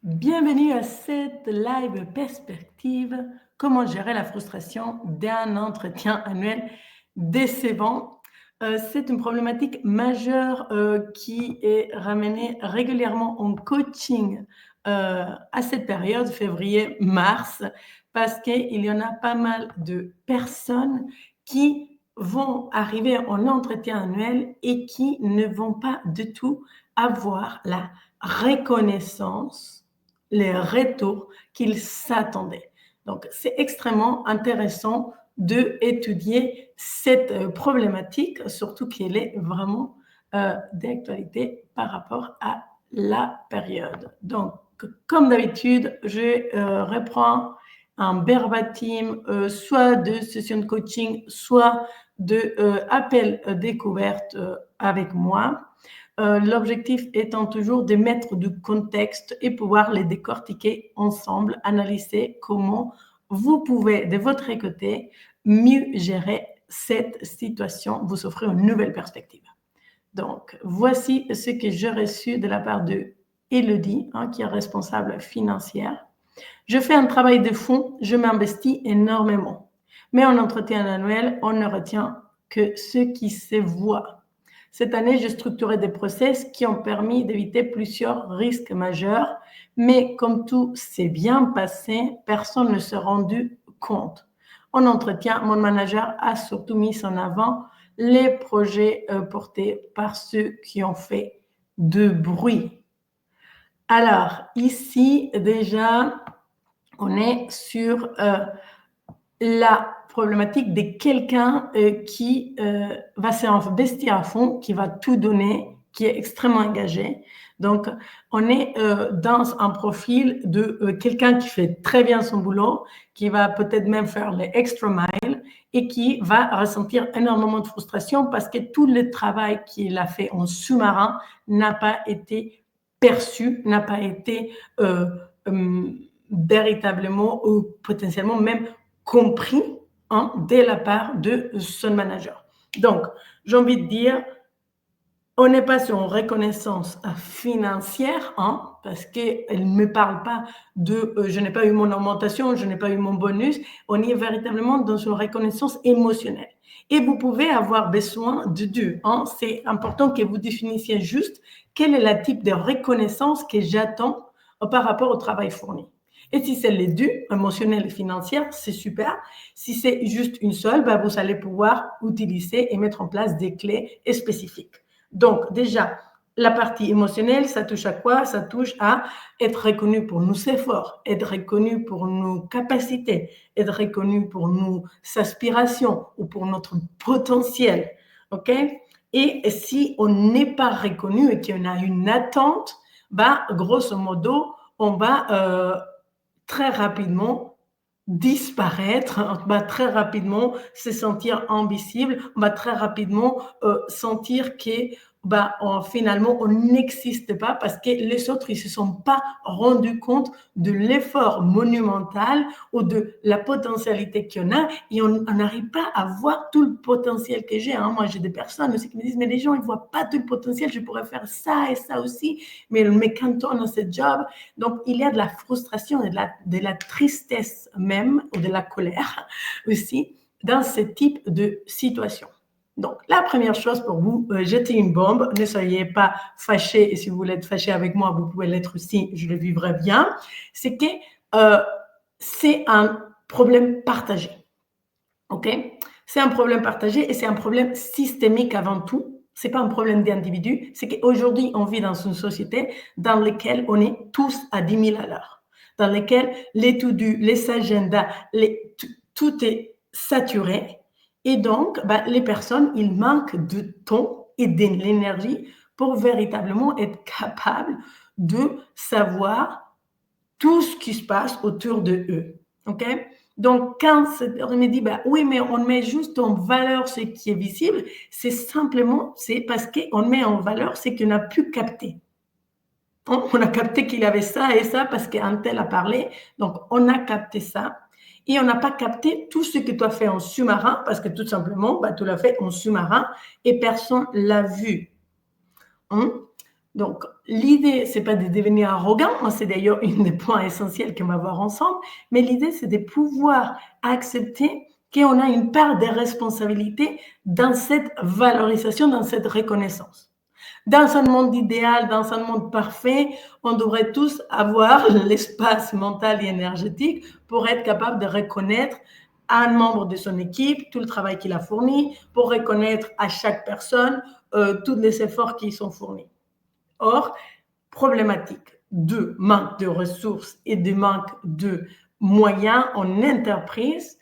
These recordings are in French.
Bienvenue à cette live perspective, comment gérer la frustration d'un entretien annuel décevant. C'est une problématique majeure qui est ramenée régulièrement en coaching à cette période, février-mars, parce qu'il y en a pas mal de personnes qui vont arriver en entretien annuel et qui ne vont pas du tout avoir la reconnaissance, les retours qu'ils s'attendaient. Donc, c'est extrêmement intéressant d'étudier cette problématique, surtout qu'elle est vraiment d'actualité par rapport à la période. Donc, comme d'habitude, je reprends un verbatim, soit de session de coaching, soit de appel découverte avec moi. L'objectif étant toujours de mettre du contexte et pouvoir les décortiquer ensemble, analyser comment vous pouvez, de votre côté, mieux gérer cette situation, vous offrir une nouvelle perspective. Donc, voici ce que j'ai reçu de la part de Elodie, qui est responsable financière. Je fais un travail de fond, je m'investis énormément. Mais en entretien annuel, on ne retient que ce qui se voit. Cette année, j'ai structuré des process qui ont permis d'éviter plusieurs risques majeurs, mais comme tout s'est bien passé, personne ne s'est rendu compte. En entretien, mon manager a surtout mis en avant les projets portés par ceux qui ont fait de bruit. Alors, ici, déjà, on est sur la problématique de quelqu'un qui va s'investir à fond, qui va tout donner, qui est extrêmement engagé. Donc, on est dans un profil de quelqu'un qui fait très bien son boulot, qui va peut-être même faire les extra miles et qui va ressentir énormément de frustration parce que tout le travail qu'il a fait en sous-marin n'a pas été perçu, n'a pas été véritablement ou potentiellement même compris dès la part de son manager. Donc, j'ai envie de dire, on n'est pas sur une reconnaissance financière, parce qu'elle ne me parle pas de je n'ai pas eu mon augmentation, je n'ai pas eu mon bonus. On est véritablement dans une reconnaissance émotionnelle. Et vous pouvez avoir besoin de deux. C'est important que vous définissiez juste quel est le type de reconnaissance que j'attends par rapport au travail fourni. Et si c'est les deux, émotionnelle et financière, c'est super. Si c'est juste une seule, vous allez pouvoir utiliser et mettre en place des clés spécifiques. Donc, déjà, la partie émotionnelle, ça touche à quoi? Ça touche à être reconnu pour nos efforts, être reconnu pour nos capacités, être reconnu pour nos aspirations ou pour notre potentiel. OK? Et si on n'est pas reconnu et qu'on a une attente, grosso modo, on va très rapidement disparaître, on va très rapidement se sentir invisible, on va très rapidement sentir que finalement on n'existe pas parce que les autres ils se sont pas rendus compte de l'effort monumental ou de la potentialité qu'il y en a et on n'arrive pas à voir tout le potentiel que j'ai. Moi j'ai des personnes aussi qui me disent mais les gens ils voient pas tout le potentiel, je pourrais faire ça et ça aussi, mais quand on a ce job, donc il y a de la frustration et de la tristesse même ou de la colère aussi dans ce type de situation. Donc, la première chose pour vous, jeter une bombe, ne soyez pas fâchés, et si vous voulez être fâchés avec moi, vous pouvez l'être aussi, je le vivrai bien, c'est que c'est un problème partagé, ok? C'est un problème partagé et c'est un problème systémique avant tout. C'est pas un problème d'individu, c'est qu'aujourd'hui, on vit dans une société dans laquelle on est tous à 10 000 à l'heure, dans laquelle les to-do, les agendas, tout est saturé. Et donc, les personnes, ils manquent de temps et de l'énergie pour véritablement être capables de savoir tout ce qui se passe autour de eux. OK? Donc, quand on me dit, oui, mais on met juste en valeur ce qui est visible, c'est parce qu'on met en valeur ce qu'on a pu capter. On a capté qu'il avait ça et ça parce qu'un tel a parlé. Donc, on a capté ça. Et on n'a pas capté tout ce que tu as fait en sous-marin parce que tout simplement, tu l'as fait en sous-marin et personne ne l'a vu. Donc, l'idée, c'est pas de devenir arrogant, c'est d'ailleurs un des points essentiels qu'on va voir ensemble, mais l'idée, c'est de pouvoir accepter qu'on a une part de responsabilité dans cette valorisation, dans cette reconnaissance. Dans un monde idéal, dans un monde parfait, on devrait tous avoir l'espace mental et énergétique pour être capable de reconnaître un membre de son équipe, tout le travail qu'il a fourni, pour reconnaître à chaque personne tous les efforts qui sont fournis. Or, problématique de manque de ressources et de manque de moyens en entreprise,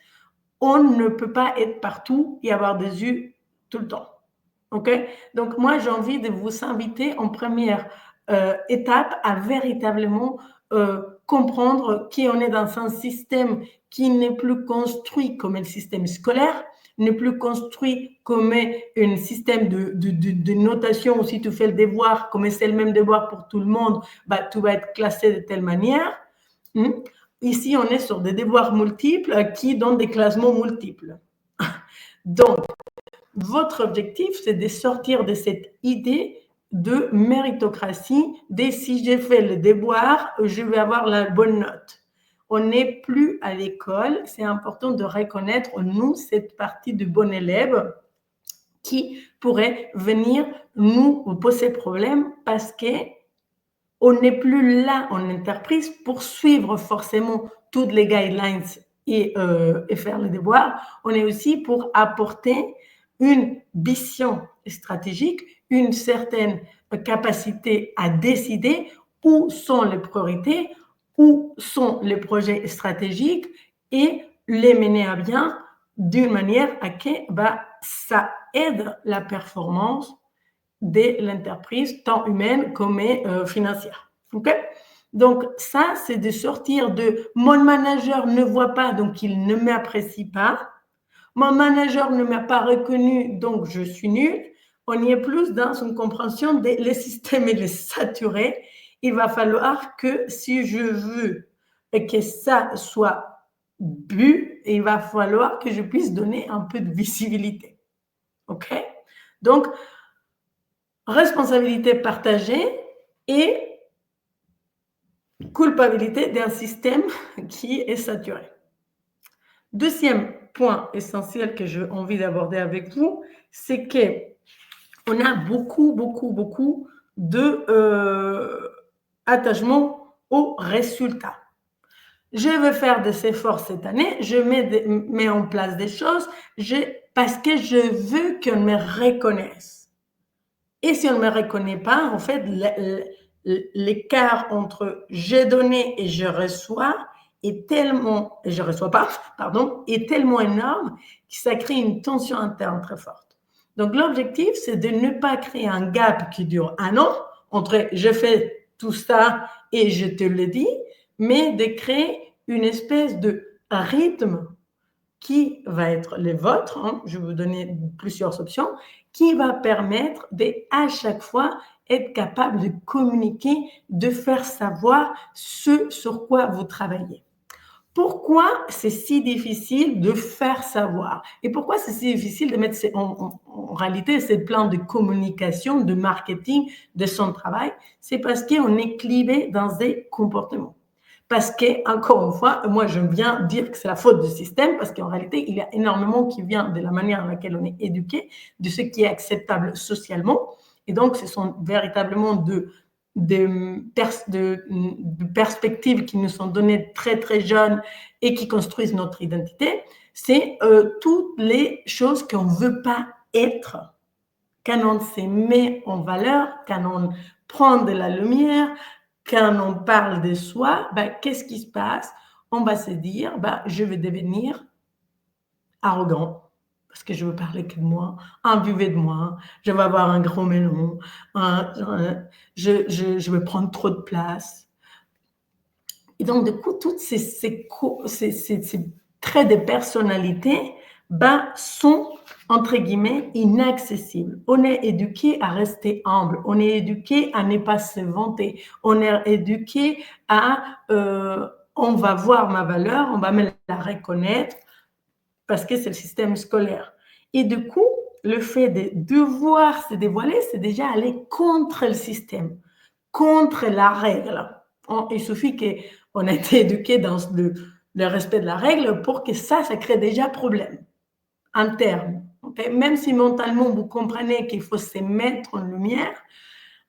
on ne peut pas être partout et avoir des yeux tout le temps. OK? Donc, moi, j'ai envie de vous inviter en première étape à véritablement comprendre qu'on est dans un système qui n'est plus construit comme un système scolaire, n'est plus construit comme un système de notation où si tu fais le devoir, comme c'est le même devoir pour tout le monde, bah, tu vas être classé de telle manière. Ici, on est sur des devoirs multiples qui donnent des classements multiples. Donc, votre objectif, c'est de sortir de cette idée de méritocratie, de si j'ai fait le devoir, je vais avoir la bonne note. On n'est plus à l'école, c'est important de reconnaître en nous cette partie de bon élève qui pourrait venir nous poser problème parce qu'on n'est plus là en entreprise pour suivre forcément toutes les guidelines et faire le devoir. On est aussi pour apporter une vision stratégique, une certaine capacité à décider où sont les priorités, où sont les projets stratégiques et les mener à bien d'une manière à que ça aide la performance de l'entreprise, tant humaine comme financière. Okay? Donc, ça, c'est de sortir de « mon manager ne voit pas, donc il ne m'apprécie pas ». Mon manager ne m'a pas reconnu, donc je suis nul. On y est plus dans une compréhension des le système est saturé. Il va falloir que si je veux que ça soit bu, il va falloir que je puisse donner un peu de visibilité. OK? Donc, responsabilité partagée et culpabilité d'un système qui est saturé. Deuxième point essentiel que j'ai envie d'aborder avec vous, c'est qu'on a beaucoup de attachement aux résultats. Je veux faire des efforts cette année, je mets en place des choses parce que je veux qu'on me reconnaisse. Et si on ne me reconnaît pas, en fait, l'écart entre j'ai donné et je reçois est tellement, et je reçois pas, pardon, est tellement énorme que ça crée une tension interne très forte. Donc, l'objectif, c'est de ne pas créer un gap qui dure un an entre je fais tout ça et je te le dis, mais de créer une espèce de rythme qui va être le vôtre, je vais vous donner plusieurs options, qui va permettre à chaque fois être capable de communiquer, de faire savoir ce sur quoi vous travaillez. Pourquoi c'est si difficile de faire savoir? Et pourquoi c'est si difficile de mettre en réalité ces plans de communication, de marketing de son travail? C'est parce qu'on est clivé dans des comportements. Parce que, encore une fois, moi, je viens dire que c'est la faute du système, parce qu'en réalité, il y a énormément qui vient de la manière dans laquelle on est éduqué, de ce qui est acceptable socialement. Et donc, ce sont véritablement de perspectives qui nous sont données très, très jeunes et qui construisent notre identité. C'est toutes les choses qu'on ne veut pas être. Quand on se met en valeur, quand on prend de la lumière, quand on parle de soi, qu'est-ce qui se passe? On va se dire, je vais devenir arrogant parce que je veux parler que de moi, imbué de moi, je vais avoir un gros melon, je vais prendre trop de place. Et donc, du coup, toutes ces traits de personnalité sont, entre guillemets, inaccessibles. On est éduqué à rester humble, on est éduqué à ne pas se vanter, on est éduqué à on va voir ma valeur, on va me la reconnaître parce que c'est le système scolaire. Et du coup, le fait de devoir se dévoiler, c'est déjà aller contre le système. contre la règle. Il suffit qu'on ait été éduqué dans le respect de la règle pour que ça crée déjà problème en termes. Okay? Même si mentalement vous comprenez qu'il faut se mettre en lumière,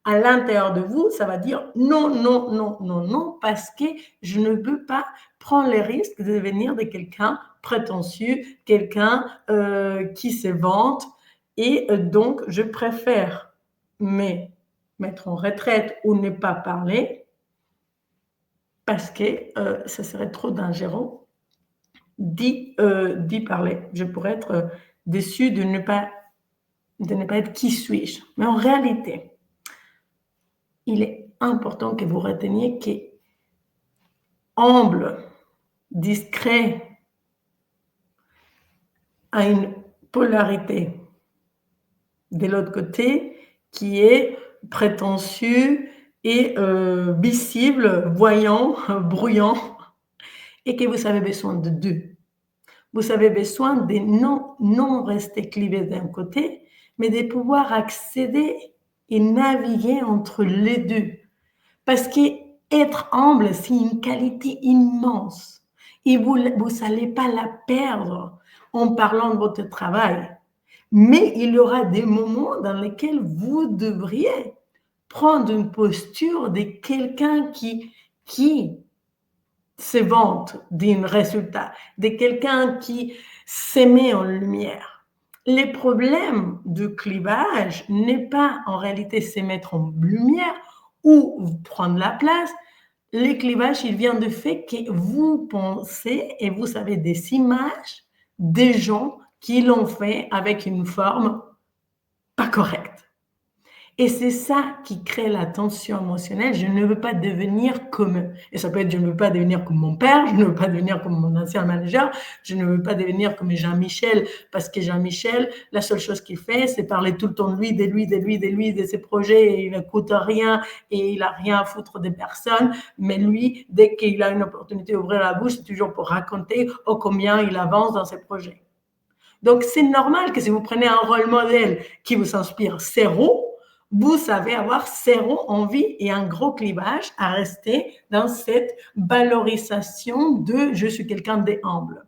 à l'intérieur de vous, ça va dire non, non, non, non, non, parce que je ne peux pas prendre le risque de devenir de quelqu'un prétentieux, quelqu'un qui se vante, et donc je préfère me mettre en retraite ou ne pas parler parce que ça serait trop dangereux d'y parler. Je pourrais être déçue de ne pas être qui suis-je. Mais en réalité, il est important que vous reteniez que humble, discret, a une polarité de l'autre côté qui est prétentieux et visible, voyant, bruyant, et que vous avez besoin de deux. Vous avez besoin de non rester clivé d'un côté, mais de pouvoir accéder et naviguer entre les deux. Parce qu'être humble, c'est une qualité immense. Et vous n'allez pas la perdre en parlant de votre travail. Mais il y aura des moments dans lesquels vous devriez prendre une posture de quelqu'un qui se vante d'un résultat, de quelqu'un qui se met en lumière. Les problèmes de clivage n'est pas en réalité se mettre en lumière ou prendre la place. Le clivage, il vient du fait que vous pensez et vous avez des images des gens qui l'ont fait avec une forme pas correcte. Et c'est ça qui crée la tension émotionnelle. Je ne veux pas devenir comme eux. Et ça peut être, je ne veux pas devenir comme mon père, je ne veux pas devenir comme mon ancien manager, je ne veux pas devenir comme Jean-Michel, parce que Jean-Michel, la seule chose qu'il fait, c'est parler tout le temps de lui, de ses projets, et il n'écoute rien, et il n'a rien à foutre de personne. Mais lui, dès qu'il a une opportunité d'ouvrir la bouche, c'est toujours pour raconter combien il avance dans ses projets. Donc, c'est normal que si vous prenez un rôle modèle qui vous inspire zéro, vous savez avoir zéro envie et un gros clivage à rester dans cette valorisation de « je suis quelqu'un d'humble ».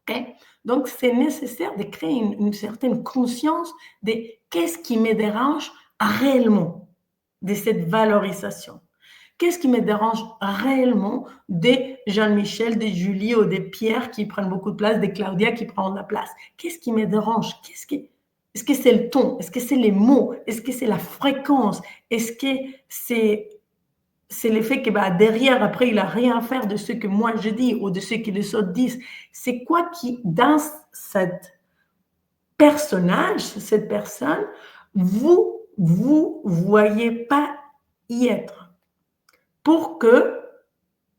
Okay? Donc, c'est nécessaire de créer une certaine conscience de qu'est-ce qui me dérange réellement de cette valorisation. Qu'est-ce qui me dérange réellement des Jean-Michel, des Julie ou des Pierre qui prennent beaucoup de place, des Claudia qui prennent de la place? Qu'est-ce qui me dérange? Est-ce que c'est le ton? Est-ce que c'est les mots? Est-ce que c'est la fréquence? Est-ce que c'est le fait que derrière, après, il n'a rien à faire de ce que moi je dis ou de ce que les autres disent? C'est quoi qui, dans cette personnage, cette personne, vous voyez pas y être? Pour que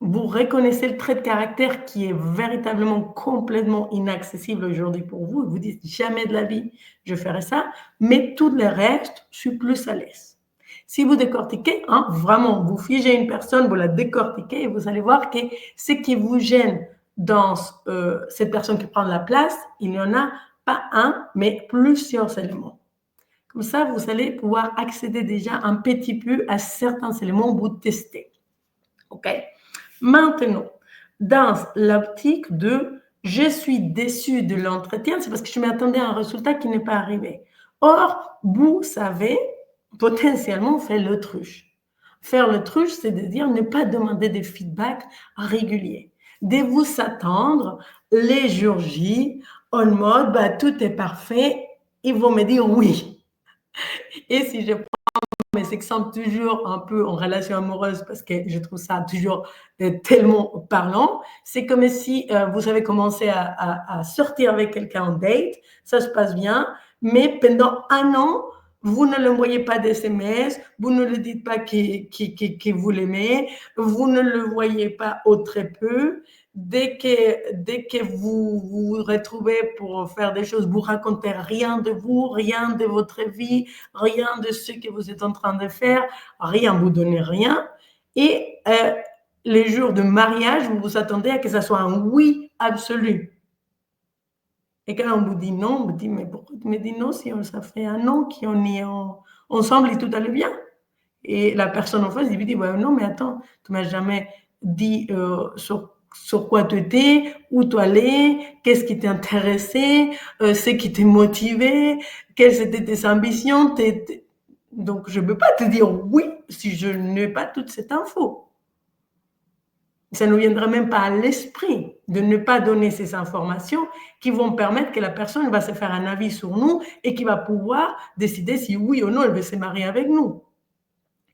vous reconnaissiez le trait de caractère qui est véritablement complètement inaccessible aujourd'hui pour vous, et vous dites jamais de la vie je ferai ça, mais tout le reste, je suis plus à l'aise. Si vous décortiquez, vraiment, vous figez une personne, vous la décortiquez et vous allez voir que ce qui vous gêne dans cette personne qui prend la place, il n'y en a pas un, mais plusieurs éléments. Comme ça, vous allez pouvoir accéder déjà un petit peu à certains éléments, vous testez. OK? Maintenant, dans l'optique de « je suis déçu de l'entretien », c'est parce que je m'attendais à un résultat qui n'est pas arrivé. Or, vous savez potentiellement faire l'autruche. Faire l'autruche, c'est de dire ne pas demander des feedbacks réguliers. De vous attendre les jours J en mode tout est parfait, ils vont me dire oui. Et si je mes exemples toujours un peu en relation amoureuse parce que je trouve ça toujours tellement parlant. C'est comme si vous avez commencé à sortir avec quelqu'un en date, ça se passe bien, mais pendant un an, vous ne l'envoyez pas d'SMS, vous ne lui dites pas que vous l'aimez, vous ne le voyez pas ou très peu. Dès que vous vous retrouvez pour faire des choses, vous racontez rien de vous, rien de votre vie, rien de ce que vous êtes en train de faire, rien, vous donnez rien. Et les jours de mariage, vous vous attendez à que ça soit un oui absolu. Et quand on vous dit non, on vous dit mais pourquoi tu me dis non si ça fait un an qu'on est ensemble et tout allait bien? Et la personne en face lui dit, ouais, non, mais attends, tu m'as jamais dit sur quoi tu étais, où tu allais, qu'est-ce qui t'intéressait, ce qui t'a motivé, quelles étaient tes ambitions. Donc, je ne peux pas te dire oui si je n'ai pas toute cette info. Ça ne viendrait même pas à l'esprit de ne pas donner ces informations qui vont permettre que la personne va se faire un avis sur nous et qui va pouvoir décider si oui ou non elle veut se marier avec nous.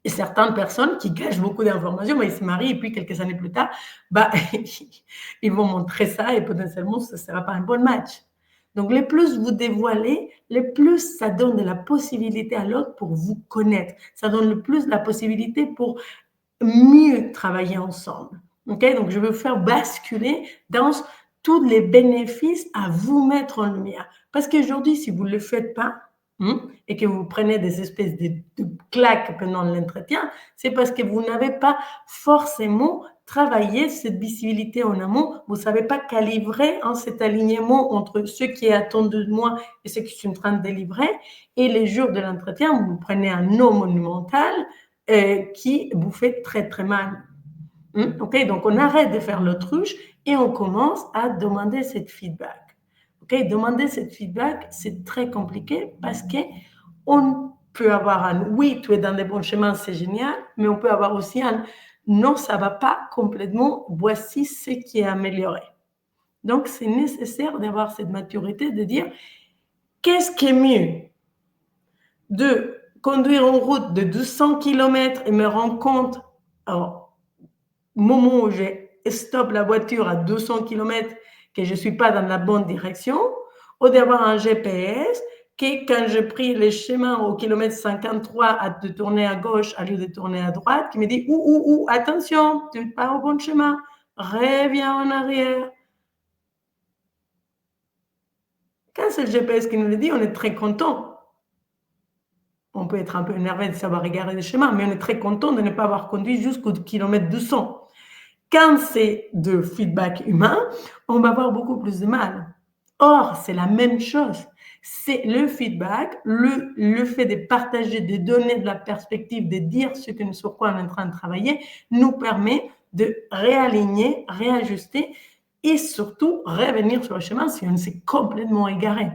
Et certaines personnes qui cachent beaucoup d'informations, ils se marient et puis quelques années plus tard, ils vont montrer ça et potentiellement ce ne sera pas un bon match. Donc, le plus vous dévoilez, le plus ça donne de la possibilité à l'autre pour vous connaître. Ça donne le plus la possibilité pour mieux travailler ensemble. Okay? Donc, je veux faire basculer dans tous les bénéfices à vous mettre en lumière. Parce qu'aujourd'hui, si vous ne le faites pas, et que vous prenez des espèces de claques pendant l'entretien, c'est parce que vous n'avez pas forcément travaillé cette visibilité en amont. Vous ne savez pas calibrer cet alignement entre ce qui est attendu de moi et ce que je suis en train de délivrer. Et les jours de l'entretien, vous prenez un non monumental qui vous fait très, très mal. Okay? Donc, on arrête de faire l'autruche et on commence à demander cette feedback. Okay? Demander cette feedback, c'est très compliqué parce qu'on peut avoir un oui, tu es dans les bons chemins, c'est génial, mais on peut avoir aussi un non, ça ne va pas complètement, voici ce qui est amélioré. Donc, c'est nécessaire d'avoir cette maturité de dire qu'est-ce qui est mieux de conduire en route de 200 km et me rendre compte, alors, au moment où je stoppe la voiture à 200 km, que je ne suis pas dans la bonne direction, ou d'avoir un GPS qui, quand je pris le chemin au kilomètre 53 de tourner à gauche au lieu de tourner à droite, qui me dit attention, tu n'es pas au bon chemin, reviens en arrière. Quand c'est le GPS qui nous le dit, on est très content. On peut être un peu énervé de savoir regarder le chemin, mais on est très content de ne pas avoir conduit jusqu'au kilomètre 200. Quand c'est de feedback humain, on va avoir beaucoup plus de mal. Or, c'est la même chose. C'est le feedback, le fait de partager, de donner de la perspective, de dire sur quoi on est en train de travailler, nous permet de réaligner, réajuster et surtout revenir sur le chemin si on s'est complètement égaré.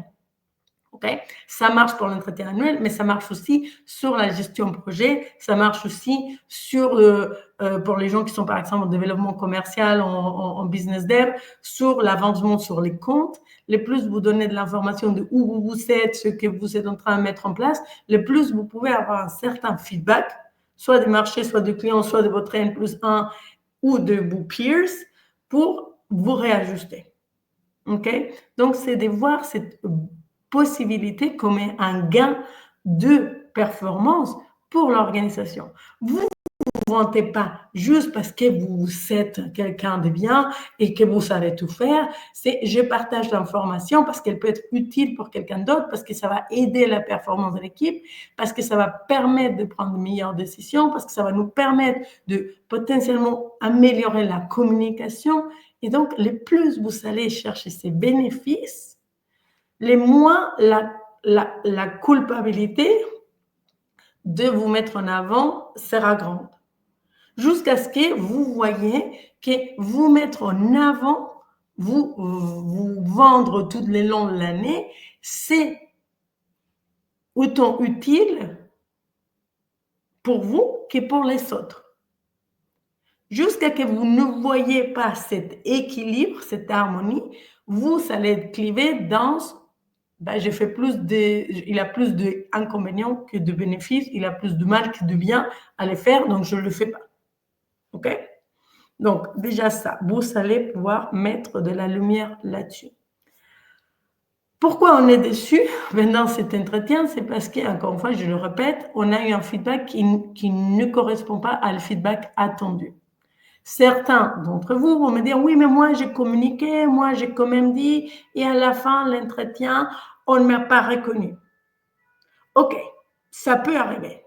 Okay? Ça marche pour l'entretien annuel, mais ça marche aussi sur la gestion projet, ça marche aussi pour les gens qui sont par exemple en développement commercial, en business dev, sur l'avancement sur les comptes. Le plus vous donnez de l'information de où vous êtes, ce que vous êtes en train de mettre en place, le plus vous pouvez avoir un certain feedback, soit des marchés, soit de clients, soit de votre N+1 ou de vos peers, pour vous réajuster. Okay? Donc, c'est de voir cette possibilité comme un gain de performance pour l'organisation. Vous ne vous vantez pas juste parce que vous êtes quelqu'un de bien et que vous savez tout faire. C'est je partage l'information parce qu'elle peut être utile pour quelqu'un d'autre, parce que ça va aider la performance de l'équipe, parce que ça va permettre de prendre de meilleures décisions, parce que ça va nous permettre de potentiellement améliorer la communication. Et donc, le plus vous allez chercher ces bénéfices, les moins la culpabilité de vous mettre en avant sera grande. Jusqu'à ce que vous voyez que vous mettre en avant, vous vendre tout le long de l'année, c'est autant utile pour vous que pour les autres. Jusqu'à ce que vous ne voyez pas cet équilibre, cette harmonie, vous allez être clivé dans il a plus d'inconvénients que de bénéfices, il a plus de mal que de bien à le faire, donc je ne le fais pas. OK? Donc, déjà ça, vous allez pouvoir mettre de la lumière là-dessus. Pourquoi on est déçu dans cet entretien? C'est parce qu'encore une fois, je le répète, on a eu un feedback qui ne correspond pas à le feedback attendu. Certains d'entre vous vont me dire, oui, mais moi, j'ai communiqué, moi, j'ai quand même dit, et à la fin, l'entretien, on ne m'a pas reconnu. OK, ça peut arriver.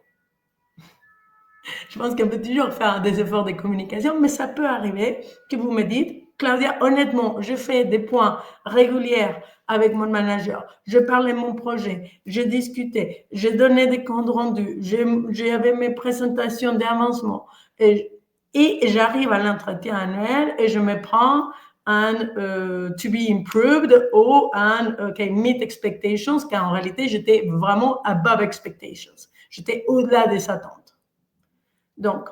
Je pense qu'on peut toujours faire des efforts de communication, mais ça peut arriver que vous me dites, Claudia, honnêtement, je fais des points réguliers avec mon manager. Je parlais de mon projet, je discutais, je donnais des comptes rendus, j'avais mes présentations d'avancement. Et j'arrive à l'entretien annuel et je me prends un to be improved ou un meet expectations, car en réalité, j'étais vraiment above expectations. J'étais au-delà des attentes. Donc,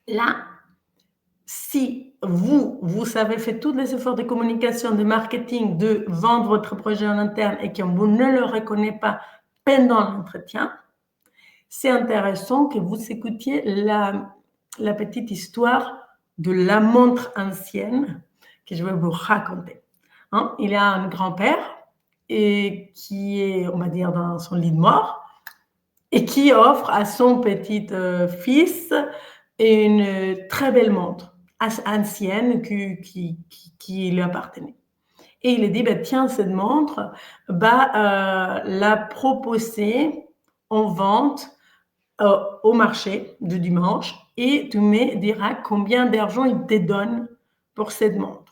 là, si vous savez faire tous les efforts de communication, de marketing, de vendre votre projet en interne et que vous ne le reconnaissez pas pendant l'entretien, c'est intéressant que vous écoutiez la petite histoire de la montre ancienne que je vais vous raconter. Hein? Il y a un grand-père et qui est, on va dire, dans son lit de mort et qui offre à son petit fils une très belle montre ancienne qui lui appartenait. Et il lui dit, tiens, cette montre, la proposer en vente au marché du dimanche et tu me diras combien d'argent il te donne pour cette montre.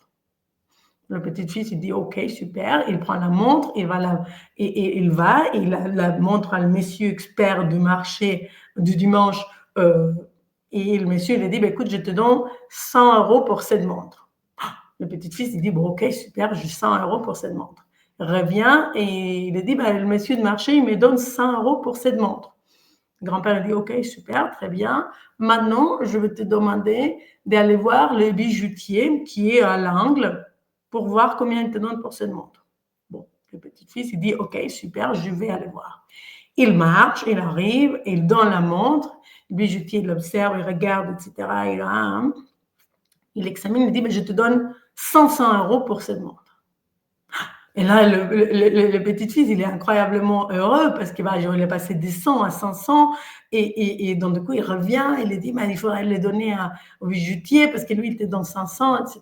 Le petit fils, il dit, OK, super. Il prend la montre, il la montre à le monsieur expert du marché du dimanche. Et le monsieur, il dit, écoute, je te donne 100 € pour cette montre. Le petit fils, il dit, OK, super, j'ai 100 € pour cette montre. Il revient et il dit, le monsieur du marché, il me donne 100 € pour cette montre. Le grand-père dit, OK, super, très bien. Maintenant, je vais te demander d'aller voir le bijoutier qui est à l'angle pour voir combien il te donne pour cette montre. Bon, le petit-fils, il dit, OK, super, je vais aller voir. Il marche, il arrive, il donne la montre, le bijoutier l'observe, il regarde, etc. Il examine, il dit, je te donne 500 € pour cette montre. Et là, le petit-fils, il est incroyablement heureux parce qu'il il est passé de 100 à 500 et donc du coup, il revient, il dit, il faudrait le donner au bijoutier parce que lui, il était dans 500, etc.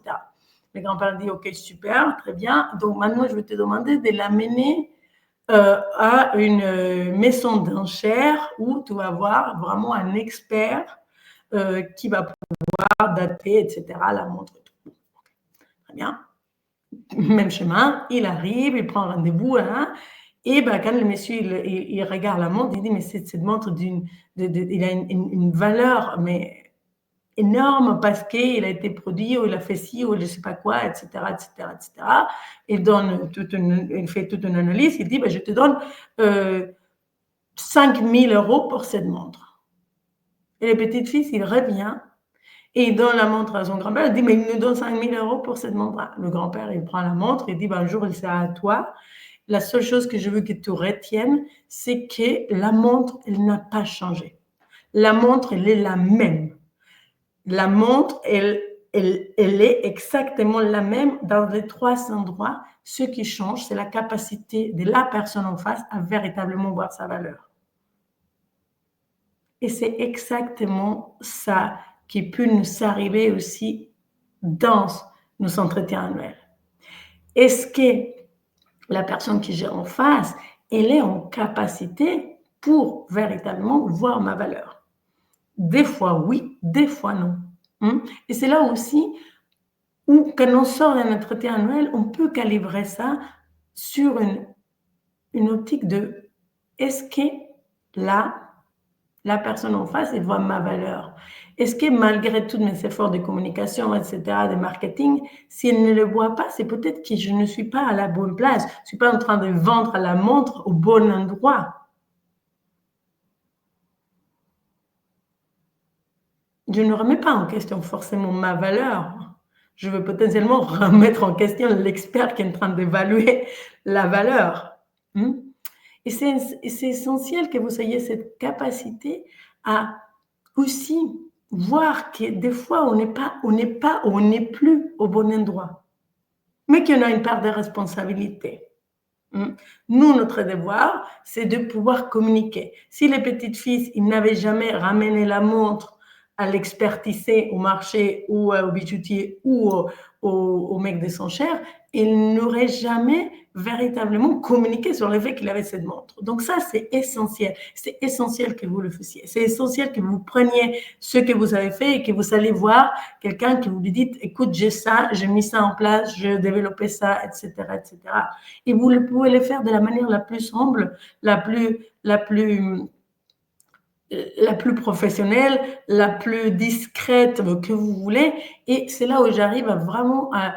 Le grand-père dit, OK, super, très bien. Donc maintenant, je vais te demander de l'amener à une maison d'enchères où tu vas voir vraiment un expert qui va pouvoir dater, etc., la montre. Très bien. Même chemin, il arrive, il prend rendez-vous, et quand le monsieur il regarde la montre, il dit, mais cette montre il a une valeur mais énorme parce qu'il a été produit ou il a fait ci ou je ne sais pas quoi, etc., etc., etc. Il fait toute une analyse, il dit, je te donne 5 000 € pour cette montre. Et le petit-fils, il revient et il donne la montre à son grand-père. Il dit, mais il nous donne 5 000 € pour cette montre. Le grand-père, il prend la montre, il dit, un jour, il sera à toi. La seule chose que je veux que tu retiennes, c'est que la montre, elle n'a pas changé. La montre, elle est la même. La montre, elle est exactement la même dans les 3 endroits. Ce qui change, c'est la capacité de la personne en face à véritablement voir sa valeur. Et c'est exactement ça qui peut nous arriver aussi dans nos entretiens annuels. Est-ce que la personne que j'ai en face, elle est en capacité pour véritablement voir ma valeur? Des fois oui, des fois non. Et c'est là aussi où, quand on sort d'un entretien annuel, on peut calibrer ça sur une optique de est-ce que là, la personne en face, elle voit ma valeur. Est-ce que malgré tous mes efforts de communication, etc., de marketing, si elle ne le voit pas, c'est peut-être que je ne suis pas à la bonne place. Je ne suis pas en train de vendre la montre au bon endroit. Je ne remets pas en question forcément ma valeur. Je veux potentiellement remettre en question l'expert qui est en train d'évaluer la valeur. Et c'est essentiel que vous ayez cette capacité à aussi voir que des fois, on n'est plus au bon endroit, mais qu'on a une part de responsabilité. Nous, notre devoir, c'est de pouvoir communiquer. Si les petites filles, ils n'avaient jamais ramené la montre à l'expertiser au marché ou au bijoutier ou au mec des enchères, il n'aurait jamais véritablement communiqué sur le fait qu'il avait cette montre. Donc ça, c'est essentiel. C'est essentiel que vous le fassiez. C'est essentiel que vous preniez ce que vous avez fait et que vous allez voir quelqu'un qui vous lui dit, écoute, j'ai ça, j'ai mis ça en place, j'ai développé ça, etc., etc. Et vous pouvez le faire de la manière la plus humble, la plus professionnelle, la plus discrète que vous voulez. Et c'est là où j'arrive à vraiment à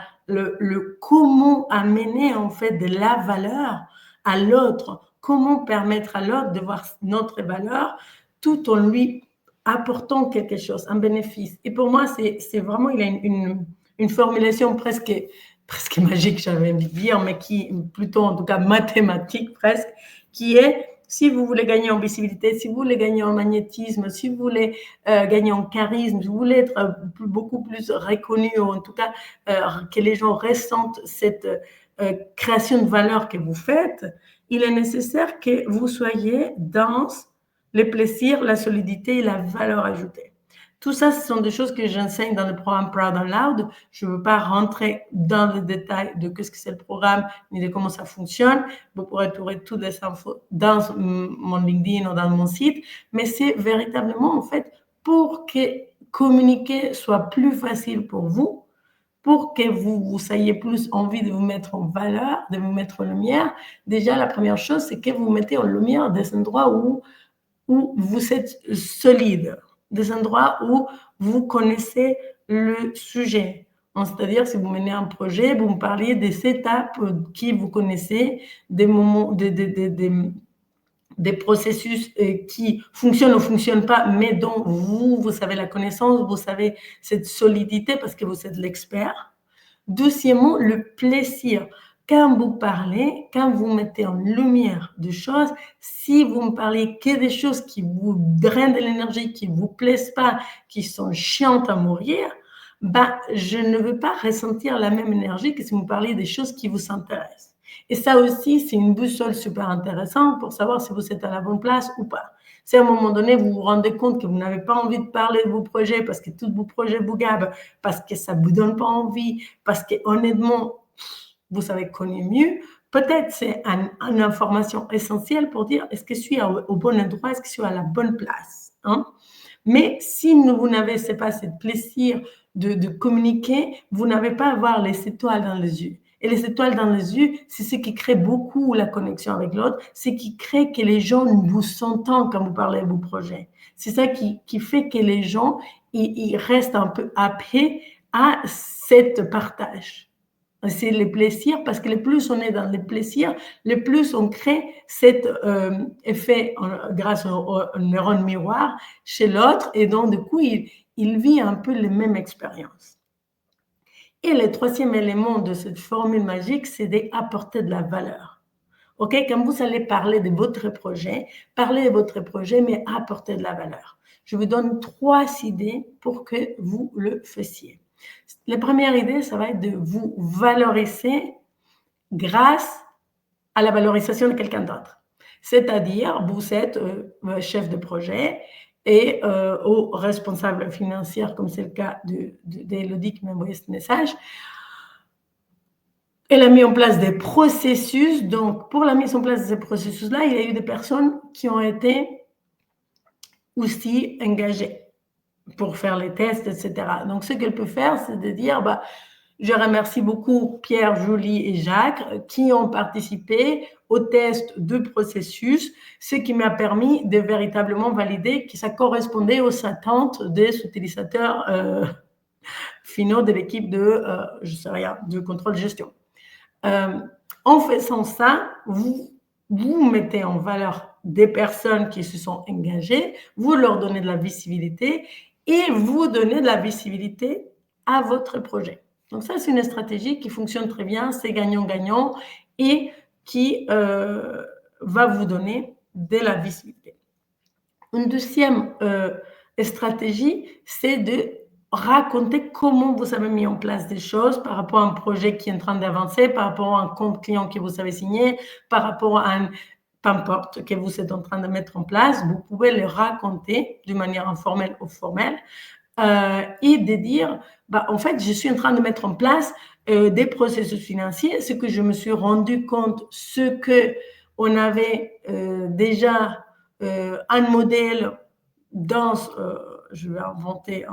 comment amener en fait de la valeur à l'autre, comment permettre à l'autre de voir notre valeur tout en lui apportant quelque chose, un bénéfice. Et pour moi, c'est vraiment, il y a une formulation presque magique, j'avais envie de dire, mais qui plutôt en tout cas mathématique presque, qui est si vous voulez gagner en visibilité, si vous voulez gagner en magnétisme, si vous voulez gagner en charisme, si vous voulez être beaucoup plus reconnu, ou en tout cas que les gens ressentent cette création de valeur que vous faites, il est nécessaire que vous soyez dans le plaisir, la solidité et la valeur ajoutée. Tout ça, ce sont des choses que j'enseigne dans le programme Proud and Loud. Je ne veux pas rentrer dans le détail de ce que c'est le programme ni de comment ça fonctionne. Vous pourrez trouver toutes les infos dans mon LinkedIn ou dans mon site. Mais c'est véritablement, en fait, pour que communiquer soit plus facile pour vous, pour que vous ayez plus envie de vous mettre en valeur, de vous mettre en lumière. Déjà, la première chose, c'est que vous mettez en lumière des endroits où vous êtes solide, des endroits où vous connaissez le sujet. C'est-à-dire, si vous menez un projet, vous me parliez des étapes qui vous connaissez, des moments, des processus qui fonctionnent ou ne fonctionnent pas, mais dont vous savez la connaissance, vous savez cette solidité parce que vous êtes l'expert. Deuxièmement, le plaisir. Quand vous parlez, quand vous mettez en lumière des choses, si vous me parlez que des choses qui vous drainent de l'énergie, qui ne vous plaisent pas, qui sont chiantes à mourir, je ne veux pas ressentir la même énergie que si vous me parlez des choses qui vous intéressent. Et ça aussi, c'est une boussole super intéressante pour savoir si vous êtes à la bonne place ou pas. Si à un moment donné, vous vous rendez compte que vous n'avez pas envie de parler de vos projets parce que tous vos projets vous gabent, parce que ça ne vous donne pas envie, parce que honnêtement, vous savez connaître mieux, peut-être c'est une information essentielle pour dire est-ce que je suis au bon endroit, est-ce que je suis à la bonne place, hein? Mais si vous n'avez pas ce plaisir de communiquer, vous n'avez pas à avoir les étoiles dans les yeux. Et les étoiles dans les yeux, c'est ce qui crée beaucoup la connexion avec l'autre, c'est ce qui crée que les gens vous s'entendent quand vous parlez de vos projets. C'est ça qui fait que les gens ils restent un peu happés à cette partage. C'est le plaisir, parce que le plus on est dans le plaisir, le plus on crée cet effet grâce au neurone miroir chez l'autre, et donc du coup, il vit un peu les mêmes expériences. Et le troisième élément de cette formule magique, c'est d'apporter de la valeur. OK? Quand vous allez parler de votre projet, parlez de votre projet, mais apportez de la valeur. Je vous donne 3 idées pour que vous le fassiez. La première idée, ça va être de vous valoriser grâce à la valorisation de quelqu'un d'autre. C'est-à-dire, vous êtes chef de projet et ou responsable financière, comme c'est le cas d'Élodie qui m'a envoyé ce message. Elle a mis en place des processus. Donc, pour la mise en place de ces processus-là, il y a eu des personnes qui ont été aussi engagées pour faire les tests, etc. Donc, ce qu'elle peut faire, c'est de dire, je remercie beaucoup Pierre, Julie et Jacques qui ont participé au test de processus, ce qui m'a permis de véritablement valider que ça correspondait aux attentes des utilisateurs finaux de l'équipe de contrôle gestion. En faisant ça, vous mettez en valeur des personnes qui se sont engagées, vous leur donnez de la visibilité et vous donnez de la visibilité à votre projet. Donc ça, c'est une stratégie qui fonctionne très bien, c'est gagnant-gagnant et qui va vous donner de la visibilité. Une deuxième stratégie, c'est de raconter comment vous avez mis en place des choses par rapport à un projet qui est en train d'avancer, par rapport à un compte client que vous avez signé, par rapport à peu importe, que vous êtes en train de mettre en place, vous pouvez le raconter d'une manière informelle ou formelle et de dire, en fait, je suis en train de mettre en place des processus financiers, ce que je me suis rendu compte, ce qu'on avait déjà un modèle dans, je vais inventer,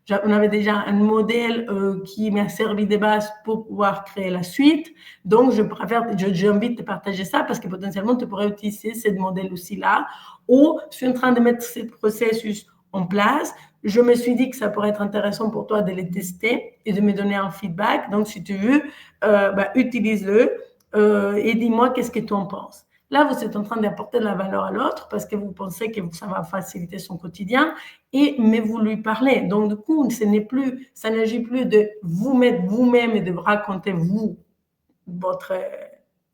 on avait déjà un modèle qui m'a servi de base pour pouvoir créer la suite. Donc, j'ai envie de partager ça parce que potentiellement, tu pourrais utiliser ce modèle aussi là. Ou je suis en train de mettre ce processus en place. Je me suis dit que ça pourrait être intéressant pour toi de les tester et de me donner un feedback. Donc, si tu veux, utilise-le et dis-moi qu'est-ce que tu en penses. Là, vous êtes en train d'apporter de la valeur à l'autre parce que vous pensez que ça va faciliter son quotidien, mais vous lui parlez. Donc, du coup, ça n'agit plus de vous mettre vous-même et de raconter votre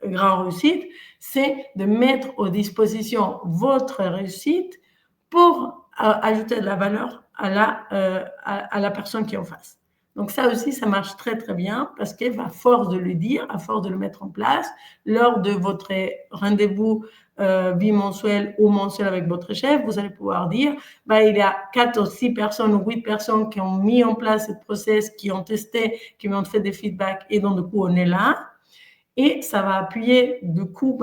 grande réussite, c'est de mettre à disposition votre réussite pour ajouter de la valeur à la personne qui est en face. Donc ça aussi, ça marche très, très bien parce qu'à force de le dire, à force de le mettre en place, lors de votre rendez-vous bimensuel ou mensuel avec votre chef, vous allez pouvoir dire, il y a 4 ou 6 personnes ou 8 personnes qui ont mis en place ce process, qui ont testé, qui m'ont fait des feedbacks et donc du coup, on est là. Et ça va appuyer du coup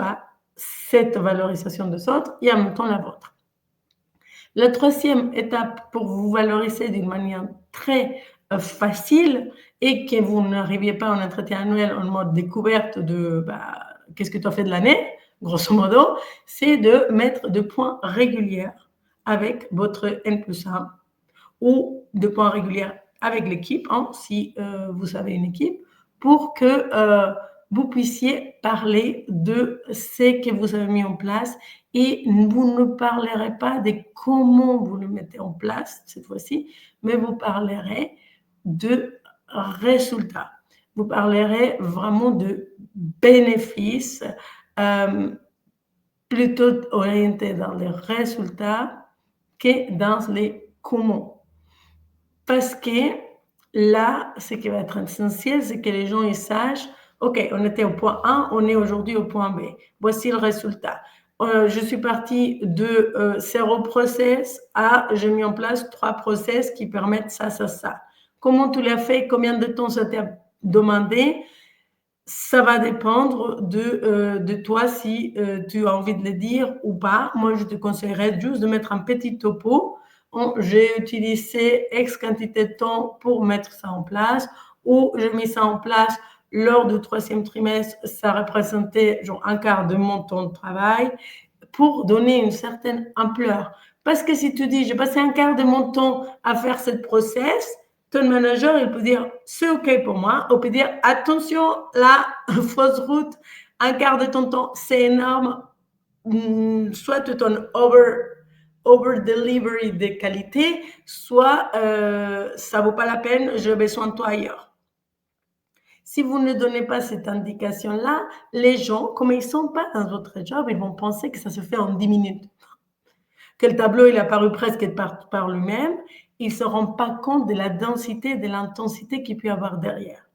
cette valorisation de autres et en même temps la vôtre. La troisième étape pour vous valoriser d'une manière très facile et que vous n'arriviez pas en entretien annuel en mode découverte de qu'est-ce que tu as fait de l'année, grosso modo, c'est de mettre des points réguliers avec votre N+1 ou des points réguliers avec l'équipe, si vous avez une équipe, pour que vous puissiez parler de ce que vous avez mis en place et vous ne parlerez pas de comment vous le mettez en place cette fois-ci, mais vous parlerez de résultats. Vous parlerez vraiment de bénéfices plutôt orientés dans les résultats que dans les comment. Parce que là, ce qui va être essentiel, c'est que les gens ils sachent, OK, on était au point A, on est aujourd'hui au point B. Voici le résultat. Je suis partie de 0 process à, j'ai mis en place 3 process qui permettent ça, ça, ça. Comment tu l'as fait? Combien de temps ça t'a demandé? Ça va dépendre de toi si tu as envie de le dire ou pas. Moi, je te conseillerais juste de mettre un petit topo. J'ai utilisé X quantité de temps pour mettre ça en place ou j'ai mis ça en place lors du 3e trimestre. Ça représentait genre un quart de mon temps de travail pour donner une certaine ampleur. Parce que si tu dis, j'ai passé un quart de mon temps à faire cette process, ton manager, il peut dire, c'est OK pour moi. On peut dire, attention, là, fausse route, un quart de ton temps, c'est énorme. Soit tu ton over delivery de qualité, soit ça vaut pas la peine, j'ai besoin de toi ailleurs. Si vous ne donnez pas cette indication-là, les gens, comme ils ne sont pas dans votre job, ils vont penser que ça se fait en 10 minutes. Que le tableau, il est apparu presque par lui-même. Ils ne se rendent pas compte de la densité, de l'intensité qu'il peut y avoir derrière.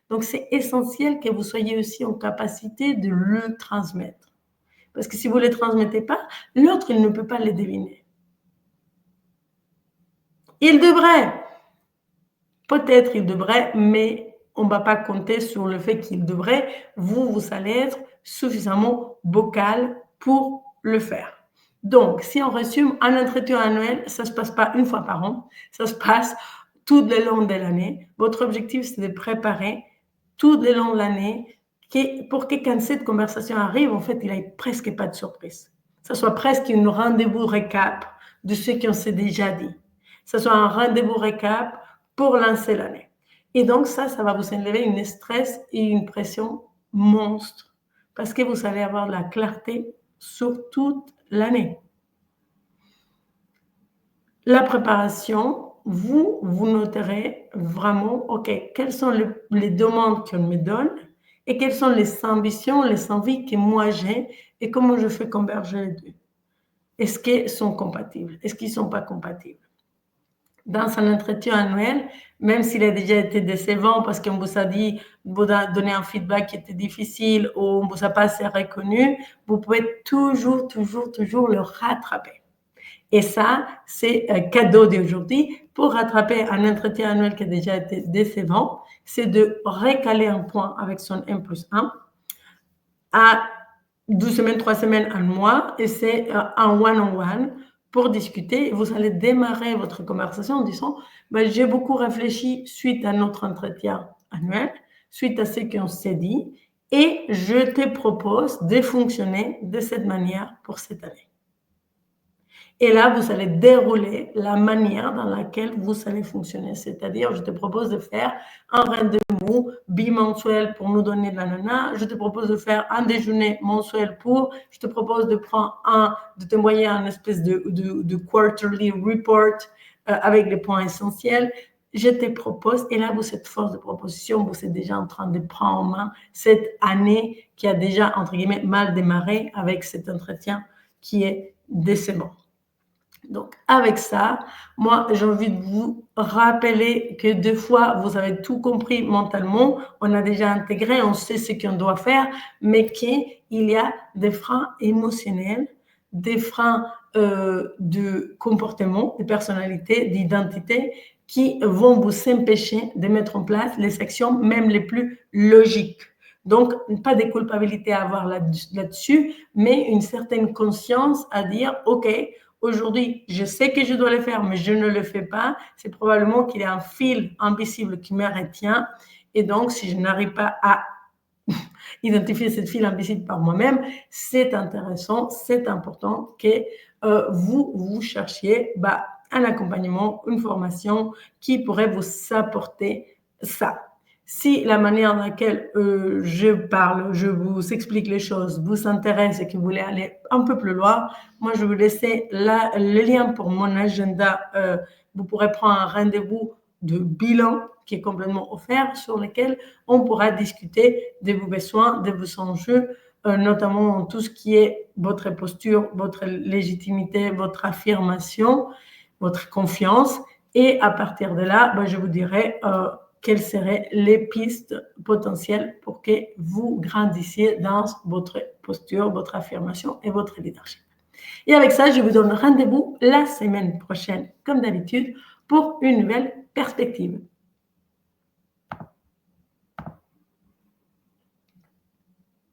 Donc, c'est essentiel que vous soyez aussi en capacité de le transmettre. Parce que si vous ne le transmettez pas, l'autre, il ne peut pas le deviner. Il devrait. Peut-être il devrait, mais on ne va pas compter sur le fait qu'il devrait. Vous allez être suffisamment vocal pour le faire. Donc, si on résume, un entretien annuel, ça ne se passe pas une fois par an, ça se passe tout le long de l'année. Votre objectif, c'est de préparer tout le long de l'année pour que quand cette conversation arrive, en fait, il n'y ait presque pas de surprise. Ça soit presque un rendez-vous récap de ce qu'on s'est déjà dit. Ça soit un rendez-vous récap pour lancer l'année. Et donc, ça va vous enlever une stress et une pression monstre parce que vous allez avoir de la clarté sur toute l'année. La préparation, vous noterez vraiment, OK, quelles sont les demandes qu'on me donne et quelles sont les ambitions, les envies que moi j'ai et comment je fais converger les deux. Est-ce qu'ils sont compatibles? Est-ce qu'ils ne sont pas compatibles? dans un entretien annuel, même s'il a déjà été décevant parce qu'on vous a dit, vous a donné un feedback qui était difficile ou on vous a pas assez reconnu, vous pouvez toujours le rattraper. Et ça, c'est un cadeau d'aujourd'hui. Pour rattraper un entretien annuel qui a déjà été décevant, c'est de recaler un point avec son N+1 à 12 semaines, 3 semaines, un mois, et c'est un one-on-one pour discuter. Vous allez démarrer votre conversation en disant ben, j'ai beaucoup réfléchi suite à notre entretien annuel, suite à ce qu'on s'est dit, et je te propose de fonctionner de cette manière pour cette année. Et là, vous allez dérouler la manière dans laquelle vous allez fonctionner. C'est-à-dire, je te propose de faire un rendez-vous bimensuel pour nous donner de la nana. Je te propose de faire un déjeuner mensuel je te propose de de t'envoyer un espèce de quarterly report avec les points essentiels. Je te propose, et là, vous êtes force de proposition, vous êtes déjà en train de prendre en main cette année qui a déjà, entre guillemets, mal démarré avec cet entretien qui est décevant. Donc, avec ça, moi, j'ai envie de vous rappeler que des fois, vous avez tout compris mentalement, on a déjà intégré, on sait ce qu'on doit faire, mais qu'il y a des freins émotionnels, des freins de comportement, de personnalité, d'identité, qui vont vous empêcher de mettre en place les actions, même les plus logiques. Donc, pas de culpabilité à avoir là-dessus, mais une certaine conscience à dire, OK, aujourd'hui, je sais que je dois le faire, mais je ne le fais pas. C'est probablement qu'il y a un fil invisible qui me retient. Et donc, si je n'arrive pas à identifier cette fil invisible par moi-même, c'est intéressant, c'est important que vous cherchiez un accompagnement, une formation qui pourrait vous apporter ça. Si la manière dans laquelle je parle, je vous explique les choses, vous intéresse et que vous voulez aller un peu plus loin, moi, je vais vous laisser le lien pour mon agenda. Vous pourrez prendre un rendez-vous de bilan qui est complètement offert, sur lequel on pourra discuter de vos besoins, de vos enjeux, notamment tout ce qui est votre posture, votre légitimité, votre affirmation, votre confiance. Et à partir de là, je vous dirai quelles seraient les pistes potentielles pour que vous grandissiez dans votre posture, votre affirmation et votre leadership. Et avec ça, je vous donne rendez-vous la semaine prochaine, comme d'habitude, pour une nouvelle perspective.